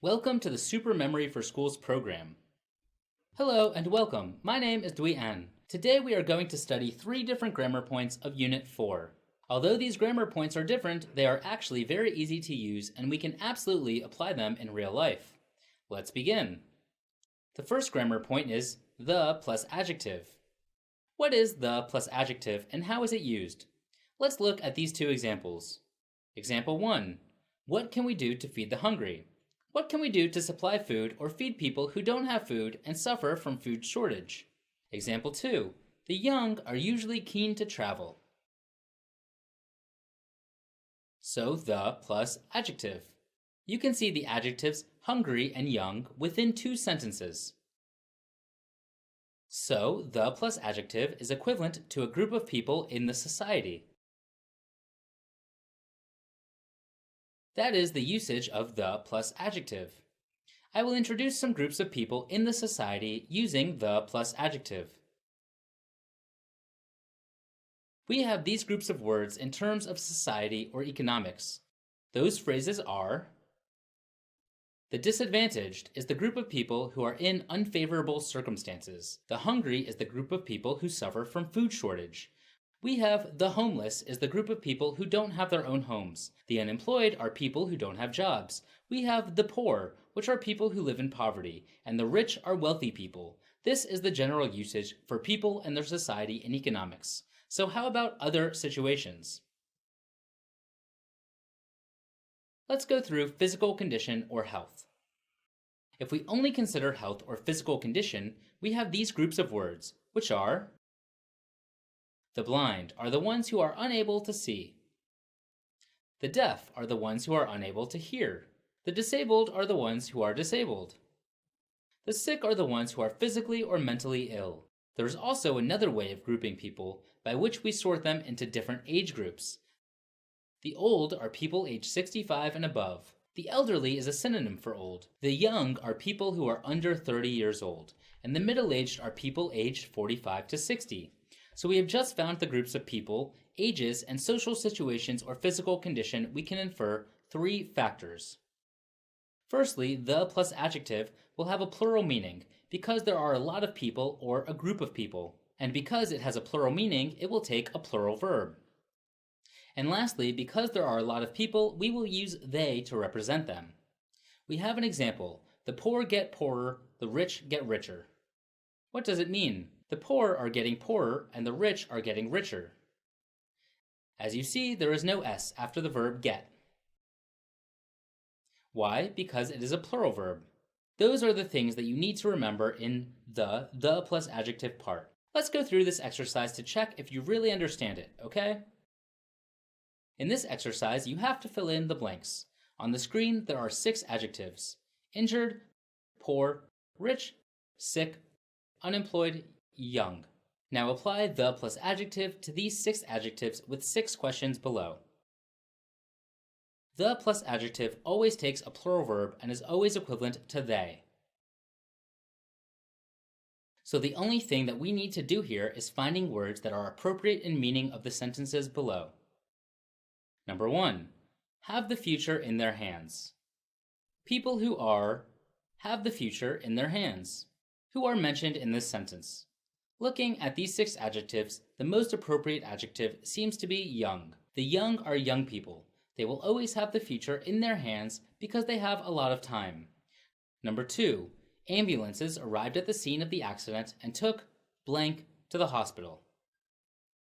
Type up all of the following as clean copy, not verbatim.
Welcome to the Super Memory for Schools program. Hello and welcome. My name is Dui An. Today we are going to study 3 different grammar points of Unit 4. Although these grammar points are different, they are actually very easy to use and we can absolutely apply them in real life. Let's begin. The first grammar point is the plus adjective. What is the plus adjective and how is it used? Let's look at these 2 examples. Example 1. What can we do to feed the hungry? What can we do to supply food or feed people who don't have food and suffer from food shortage? Example 2. The young are usually keen to travel. So the plus adjective. You can see the adjectives hungry and young within 2 sentences. So the plus adjective is equivalent to a group of people in the society. That is the usage of the plus adjective. I will introduce some groups of people in the society using the plus adjective. We have these groups of words in terms of society or economics. Those phrases are: the disadvantaged is the group of people who are in unfavorable circumstances. The hungry is the group of people who suffer from food shortage. We have the homeless is the group of people who don't have their own homes. The unemployed are people who don't have jobs. We have the poor, which are people who live in poverty, and the rich are wealthy people. This is the general usage for people and their society in economics. So how about other situations? Let's go through physical condition or health. If we only consider health or physical condition, we have these groups of words, which are: the blind are the ones who are unable to see. The deaf are the ones who are unable to hear. The disabled are the ones who are disabled. The sick are the ones who are physically or mentally ill. There is also another way of grouping people by which we sort them into different age groups. The old are people aged 65 and above. The elderly is a synonym for old. The young are people who are under 30 years old. And the middle-aged are people aged 45 to 60. So we have just found the groups of people, ages, and social situations or physical condition. We can infer 3 factors. Firstly, the plus adjective will have a plural meaning because there are a lot of people or a group of people. And because it has a plural meaning, it will take a plural verb. And lastly, because there are a lot of people, we will use they to represent them. We have an example: the poor get poorer, the rich get richer. What does it mean? The poor are getting poorer and the rich are getting richer. As you see, there is no s after the verb get. Why? Because it is a plural verb. Those are the things that you need to remember in the plus adjective part. Let's go through this exercise to check if you really understand it, okay? In this exercise, you have to fill in the blanks. On the screen, there are 6 adjectives: injured, poor, rich, sick, unemployed, young. Now apply the plus adjective to these 6 adjectives with 6 questions below. The plus adjective always takes a plural verb and is always equivalent to they. So the only thing that we need to do here is finding words that are appropriate in meaning of the sentences below. Number 1, have the future in their hands. People who are have the future in their hands. Who are mentioned in this sentence? Looking at these 6 adjectives, the most appropriate adjective seems to be young. The young are young people. They will always have the future in their hands because they have a lot of time. Number 2, ambulances arrived at the scene of the accident and took blank to the hospital.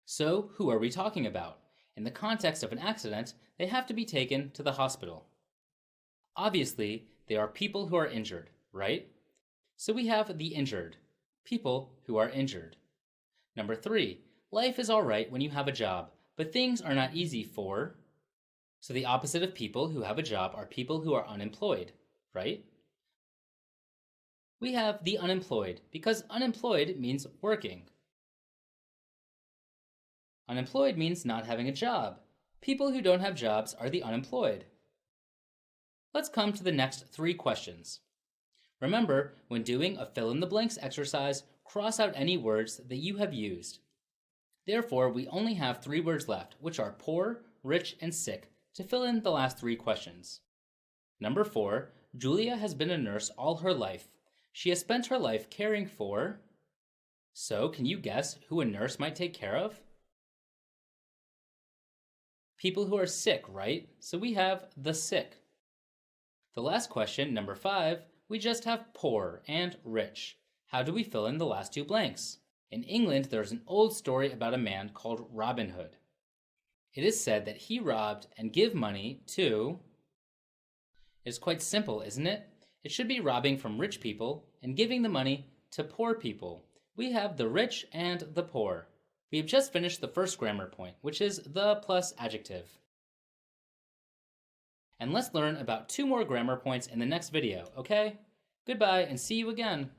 So, who are we talking about? In the context of an accident, they have to be taken to the hospital. Obviously, they are people who are injured, right? So we have the injured, people who are injured. Number 3, life is all right when you have a job, but things are not easy for... So the opposite of people who have a job are people who are unemployed, right? We have the unemployed because unemployed means working. Unemployed means not having a job. People who don't have jobs are the unemployed. Let's come to the next 3 questions. Remember, when doing a fill-in-the-blanks exercise, cross out any words that you have used. Therefore, we only have 3 words left, which are poor, rich, and sick, to fill in the last 3 questions. Number 4, Julia has been a nurse all her life. She has spent her life caring for... So, can you guess who a nurse might take care of? People who are sick, right? So we have the sick. The last question, number 5, we just have poor and rich. How do we fill in the last 2 blanks? In England, there's an old story about a man called Robin Hood. It is said that he robbed and gave money to... It's quite simple, isn't it? It should be robbing from rich people and giving the money to poor people. We have the rich and the poor. We have just finished the first grammar point, which is the plus adjective. And let's learn about 2 more grammar points in the next video, okay? Goodbye and see you again.